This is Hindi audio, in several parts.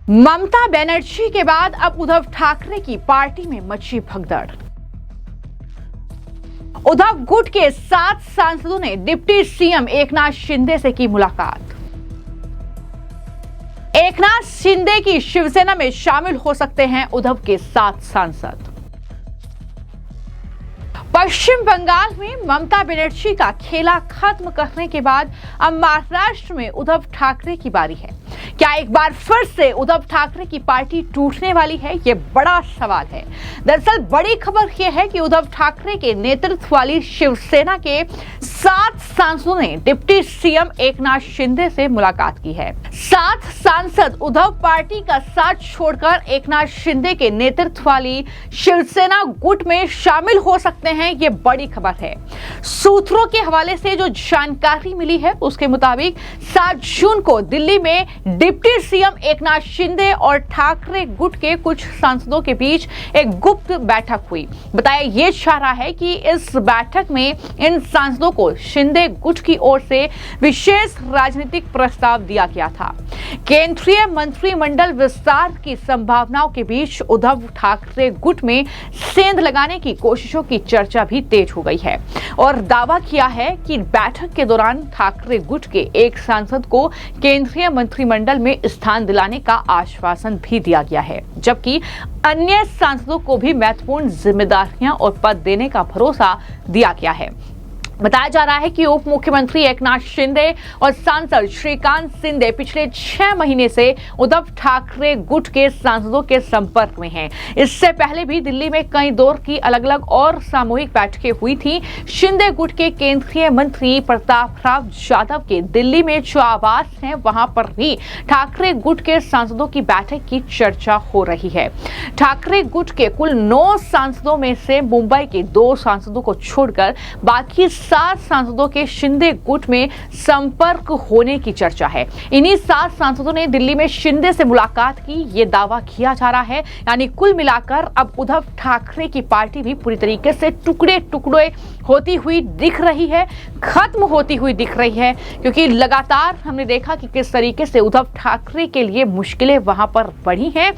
ममता बनर्जी के बाद अब उद्धव ठाकरे की पार्टी में मची भगदड़। उद्धव गुट के 7 सांसदों ने डिप्टी सीएम एकनाथ शिंदे से की मुलाकात। एकनाथ शिंदे की शिवसेना में शामिल हो सकते हैं उद्धव के 7 सांसद। पश्चिम बंगाल में ममता बनर्जी का खेला खत्म करने के बाद अब महाराष्ट्र में उद्धव ठाकरे की बारी है। क्या एक बार फिर से उद्धव ठाकरे की पार्टी टूटने वाली है? यह बड़ा सवाल है। दरअसल बड़ी खबर यह है कि उद्धव ठाकरे के नेतृत्व वाली शिवसेना के 7 सांसदों ने डिप्टी सीएम एकनाथ शिंदे से मुलाकात की है। 7 सांसद उद्धव पार्टी का साथ छोड़कर एकनाथ शिंदे के नेतृत्व वाली शिवसेना गुट में शामिल हो सकते हैं। ये बड़ी खबर है। सूत्रों के हवाले से जो जानकारी मिली है उसके मुताबिक 7 जून को दिल्ली में डिप्टी सीएम एकनाथ शिंदे और ठाकरे गुट के कुछ सांसदों के बीच एक गुप्त बैठक हुई। बताया ये जा रहा है कि इस बैठक में इन सांसदों को शिंदे गुट की ओर से विशेष राजनीतिक प्रस्ताव दिया गया था। केंद्रीय मंत्रिमंडल विस्तार की संभावनाओं के बीच उद्धव ठाकरे गुट में सेंध लगाने की कोशिशों की चर्चा भी तेज हो गई है और दावा किया है कि बैठक के दौरान ठाकरे गुट के एक सांसद को केंद्रीय मंत्रिमंडल में स्थान दिलाने का आश्वासन भी दिया गया है, जबकि अन्य सांसदों को भी महत्वपूर्ण जिम्मेदारियां और पद देने का भरोसा दिया गया है। बताया जा रहा है कि उप मुख्यमंत्री एकनाथ शिंदे और सांसद श्रीकांत शिंदे पिछले 6 महीने से उद्धव ठाकरे गुट के सांसदों के संपर्क में हैं। इससे पहले भी दिल्ली में कई दौर की अलग अलग और सामूहिक बैठकें हुई थी। शिंदे गुट के केंद्रीय मंत्री प्रताप राव यादव के दिल्ली में जो आवास है वहां पर भी ठाकरे गुट के सांसदों की बैठक की चर्चा हो रही है। ठाकरे गुट के कुल 9 सांसदों में से मुंबई के 2 सांसदों को छोड़कर बाकी 7 सांसदों के शिंदे गुट में संपर्क होने की चर्चा है। इन्हीं 7 सांसदों ने दिल्ली में शिंदे से मुलाकात की, ये दावा किया जा रहा है। यानी कुल मिलाकर अब उद्धव ठाकरे की पार्टी भी पूरी तरीके से टुकड़े टुकड़े होती हुई दिख रही है, खत्म होती हुई दिख रही है, क्योंकि लगातार हमने देखा कि किस तरीके से उद्धव ठाकरे के लिए मुश्किलें वहां पर बढ़ी हैं।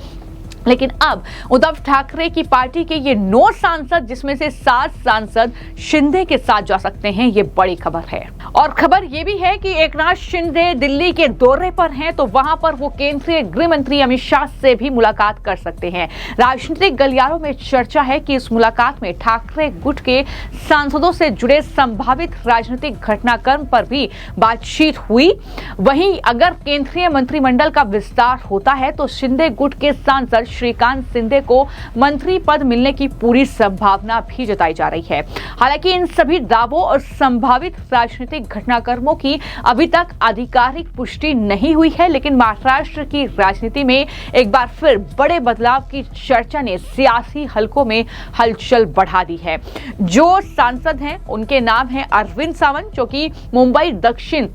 लेकिन अब उद्धव ठाकरे की पार्टी के ये 9 सांसद, जिसमें से 7 सांसद शिंदे के साथ जा सकते हैं, ये बड़ी खबर है। और खबर ये भी है कि एकनाथ शिंदे दिल्ली के दौरे पर हैं, तो वहां पर वो केंद्रीय गृह मंत्री अमित शाह से भी मुलाकात कर सकते हैं। राजनीतिक गलियारों में चर्चा है कि इस मुलाकात में ठाकरे गुट के सांसदों से जुड़े संभावित राजनीतिक घटनाक्रम पर भी बातचीत हुई। वहीं अगर केंद्रीय मंत्रिमंडल का विस्तार होता है तो शिंदे गुट के सांसद श्रीकांत शिंदे को मंत्री पद मिलने की पूरी संभावना भी जताई जा रही है। हालांकि इन सभी दावों और संभावित राजनीतिक घटनाक्रमों की अभी तक आधिकारिक पुष्टि नहीं हुई है, लेकिन महाराष्ट्र की राजनीति में एक बार फिर बड़े बदलाव की चर्चा ने सियासी हलकों में हलचल बढ़ा दी है। जो सांसद हैं उनके नाम है अरविंद सावंत, जो कि मुंबई दक्षिण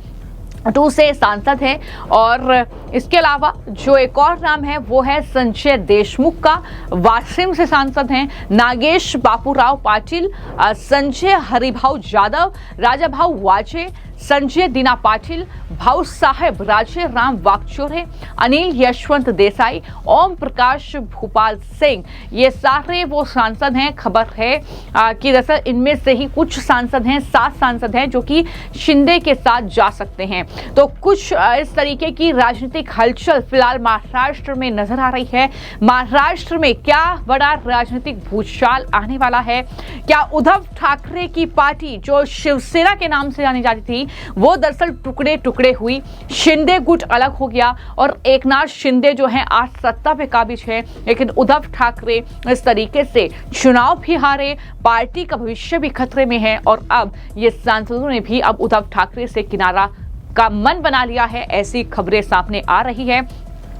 2 से सांसद हैं, और इसके अलावा जो एक और नाम है वो है संजय देशमुख का, वाशिम से सांसद हैं। नागेश बापूराव पाटिल, संजय हरिभाऊ यादव, राजाभाऊ वाजे, संजय दीना पाटिल, भाऊ साहेब राजे राम वाकचोरे, अनिल यशवंत देसाई, ओम प्रकाश भूपाल सिंह, ये सारे वो सांसद हैं। खबर है कि दरअसल इनमें से ही कुछ सांसद हैं, 7 सांसद हैं जो कि शिंदे के साथ जा सकते हैं। तो कुछ इस तरीके की राजनीतिक हलचल फिलहाल महाराष्ट्र में नजर आ रही है। महाराष्ट्र में क्या बड़ा राजनीतिक भूचाल आने वाला है? क्या उद्धव ठाकरे की पार्टी जो शिवसेना के नाम से जानी जाती थी वो दरअसल टुकड़े टुकड़े हुई, शिंदे गुट अलग हो गया और एकनाथ शिंदे जो हैं आज सत्ता पे काबिज है, लेकिन उद्धव ठाकरे इस तरीके से चुनाव भी हारे, पार्टी का भविष्य भी खतरे में है और अब ये सांसदों ने भी अब उद्धव ठाकरे से किनारा का मन बना लिया है। ऐसी खबरें सामने आ रही है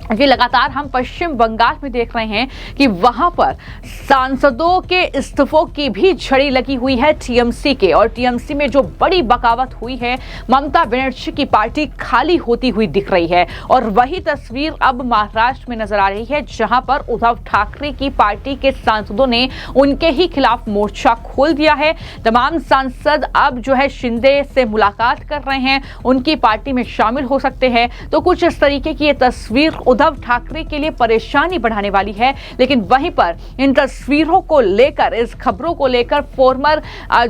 कि लगातार हम पश्चिम बंगाल में देख रहे हैं कि वहां पर सांसदों के इस्तीफों की भी झड़ी लगी हुई है टीएमसी के, और टीएमसी में जो बड़ी बगावत हुई है, ममता बनर्जी की पार्टी खाली होती हुई दिख रही है। और वही तस्वीर अब महाराष्ट्र में नजर आ रही है, जहां पर उद्धव ठाकरे की पार्टी के सांसदों ने उनके ही खिलाफ मोर्चा खोल दिया है। तमाम सांसद अब जो है शिंदे से मुलाकात कर रहे हैं, उनकी पार्टी में शामिल हो सकते हैं। तो कुछ इस तरीके की ये तस्वीर उद्धव ठाकरे के लिए परेशानी बढ़ाने वाली है। लेकिन वहीं पर इन तस्वीरों को लेकर, इस खबरों को लेकर फॉर्मर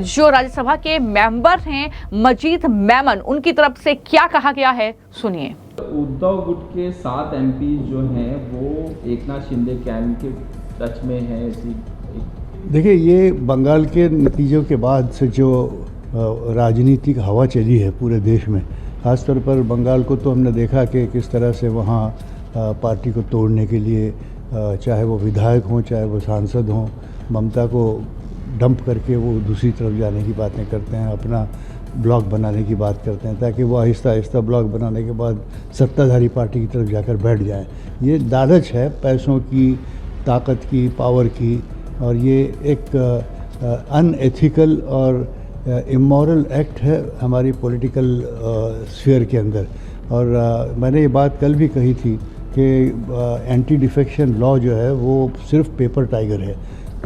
जो राज्यसभा के मेंबर हैं मजीद मेमन, उनकी तरफ से क्या कहा गया है, सुनिए। उद्धव गुट के 7 MP जो हैं वो एकनाथ शिंदे कैंप के टच में है। देखिए, ये बंगाल के नतीजों के बाद से जो राजनीतिक हवा चली है पूरे देश में, ख़ासतौर पर बंगाल को तो हमने देखा कि किस तरह से वहाँ पार्टी को तोड़ने के लिए चाहे वो विधायक हों चाहे वो सांसद हों, ममता को डंप करके वो दूसरी तरफ जाने की बातें करते हैं, अपना ब्लॉक बनाने की बात करते हैं ताकि वो आहिस्ता आहिस्ता ब्लॉक बनाने के बाद सत्ताधारी पार्टी की तरफ जाकर बैठ जाएं। ये लालच है पैसों की, ताकत की, पावर की, और ये एक अनएथिकल और इमोरल एक्ट है हमारी पॉलिटिकल स्फीयर के अंदर। और मैंने ये बात कल भी कही थी कि एंटी डिफेक्शन लॉ जो है वो सिर्फ पेपर टाइगर है,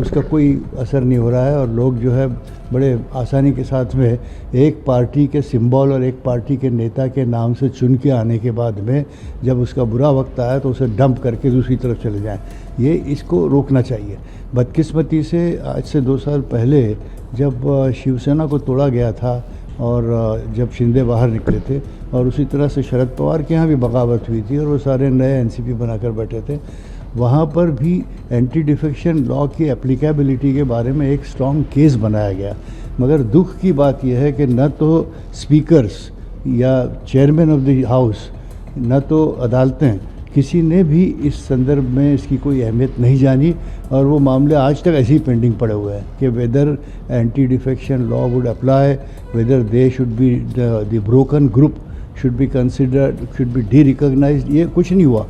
उसका कोई असर नहीं हो रहा है। और लोग जो है बड़े आसानी के साथ में एक पार्टी के सिंबल और एक पार्टी के नेता के नाम से चुन के आने के बाद में जब उसका बुरा वक्त आया तो उसे डंप करके दूसरी तरफ चले जाएं। ये इसको रोकना चाहिए। बदकिस्मती से आज से 2 साल पहले जब शिवसेना को तोड़ा गया था और जब शिंदे बाहर निकले थे, और उसी तरह से शरद पवार के यहाँ भी बगावत हुई थी और वो सारे नए NCP बनाकर बैठे थे, वहाँ पर भी एंटी डिफेक्शन लॉ की एप्लीकेबिलिटी के बारे में एक स्ट्रॉन्ग केस बनाया गया। मगर दुख की बात यह है कि न तो स्पीकर्स या चेयरमैन ऑफ द हाउस, न तो अदालतें, किसी ने भी इस संदर्भ में इसकी कोई अहमियत नहीं जानी, और वो मामले आज तक ऐसे ही पेंडिंग पड़े हुए हैं कि whether anti defection law would apply, whether they should be the broken group should be considered, should be derecognised. ये कुछ नहीं हुआ,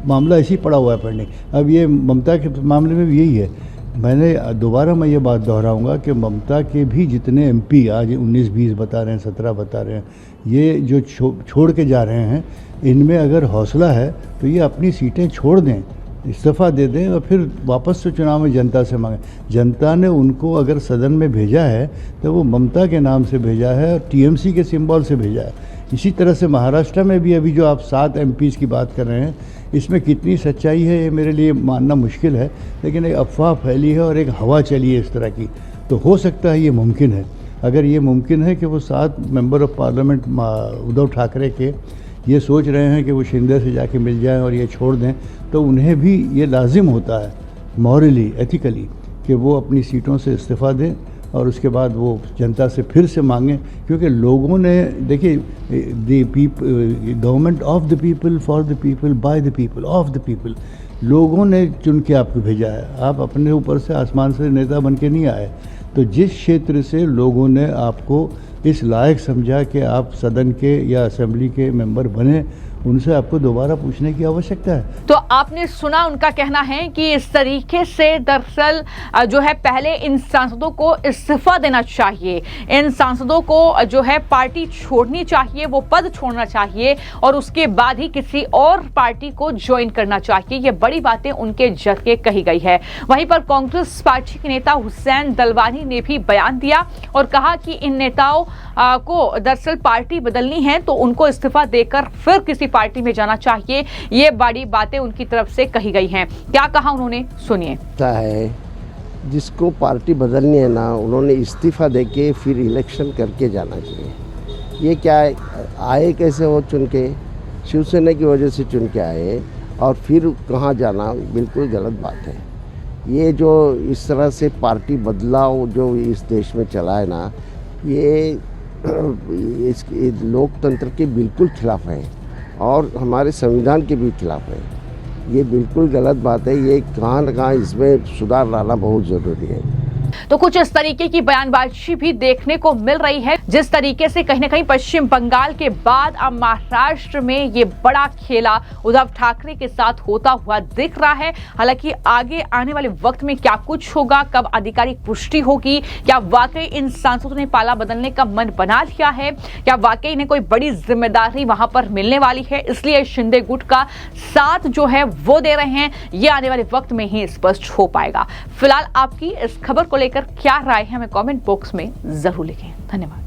मामला ऐसे ही पड़ा हुआ है पेंडिंग। अब ये ममता के मामले में भी यही है। मैंने दोबारा मैं ये बात दोहराऊंगा कि ममता के भी जितने MP आज 19-20 बता रहे हैं, 17 बता रहे हैं, ये जो छोड़ के जा रहे हैं, इनमें अगर हौसला है तो ये अपनी सीटें छोड़ दें, इस्तीफ़ा दे दें और फिर वापस से चुनाव में जनता से मांगें। जनता ने उनको अगर सदन में भेजा है तो वो ममता के नाम से भेजा है और TMC के सिंबल से भेजा है। इसी तरह से महाराष्ट्र में भी अभी जो आप 7 MPs की बात कर रहे हैं, इसमें कितनी सच्चाई है ये मेरे लिए मानना मुश्किल है, लेकिन एक अफवाह फैली है और एक हवा चली है इस तरह की। तो हो सकता है ये मुमकिन है। अगर ये मुमकिन है कि वो 7 member of parliament Uddhav Thackeray के ये सोच रहे हैं कि वो शिंदे से जाके मिल जाएं और ये छोड़ दें, तो उन्हें भी ये लाजिम होता है मॉरली, एथिकली, कि वो अपनी सीटों से इस्तीफ़ा दें और उसके बाद वो जनता से फिर से मांगें। क्योंकि लोगों ने, देखिए, government of the people, for the people, by the people, of the people, लोगों ने चुन के आपको भेजा है। आप अपने ऊपर से आसमान से नेता बन के नहीं आए। तो जिस क्षेत्र से लोगों ने आपको इस लायक समझा कि आप सदन के या असेंबली के मेंबर बने, उनसे आपको दोबारा पूछने की आवश्यकता है। तो आपने सुना, उनका कहना है कि इस तरीके से दरअसल जो है पहले इन सांसदों को इस्तीफा देना चाहिए, इन सांसदों को जो है पार्टी छोड़नी चाहिए, वो पद छोड़ना चाहिए और उसके बाद ही किसी और पार्टी को ज्वाइन करना चाहिए। ये बड़ी बातें उनके जरिए कही गई है। वहीं पर कांग्रेस पार्टी के नेता हुसैन दलवानी ने भी बयान दिया और कहा कि इन नेताओं को दरअसल पार्टी बदलनी है तो उनको इस्तीफा देकर फिर किसी पार्टी में जाना चाहिए। ये बड़ी बातें उनकी तरफ से कही गई हैं। क्या कहा उन्होंने, सुनिए। है जिसको पार्टी बदलनी है ना, उन्होंने इस्तीफा देके फिर इलेक्शन करके जाना चाहिए। ये क्या आए कैसे हो, चुन के शिवसेना की वजह से चुन के आए और फिर कहाँ जाना, बिल्कुल गलत बात है। ये जो इस तरह से पार्टी बदलाव जो इस देश में चला है ना, ये लोकतंत्र के बिल्कुल खिलाफ है और हमारे संविधान के भी खिलाफ है। ये बिल्कुल गलत बात है। ये कहाँ न कहाँ इसमें सुधार लाना बहुत ज़रूरी है। तो कुछ इस तरीके की बयानबाजी भी देखने को मिल रही है, जिस तरीके से कहीं ना कहीं पश्चिम बंगाल के बाद अब महाराष्ट्र में ये बड़ा खेला उद्धव ठाकरे के साथ होता हुआ दिख रहा है। हालांकि आगे आने वाले वक्त में क्या कुछ होगा, कब आधिकारिक पुष्टि होगी, क्या वाकई इन सांसदों ने पाला बदलने का मन बना लिया है, क्या वाकई इन्हें कोई बड़ी जिम्मेदारी वहां पर मिलने वाली है, इसलिए शिंदे गुट का साथ जो है वो दे रहे हैं, ये आने वाले वक्त में ही स्पष्ट हो पाएगा। फिलहाल आपकी इस खबर को लेकर क्या राय है, हमें कमेंट बॉक्स में जरूर लिखें। धन्यवाद।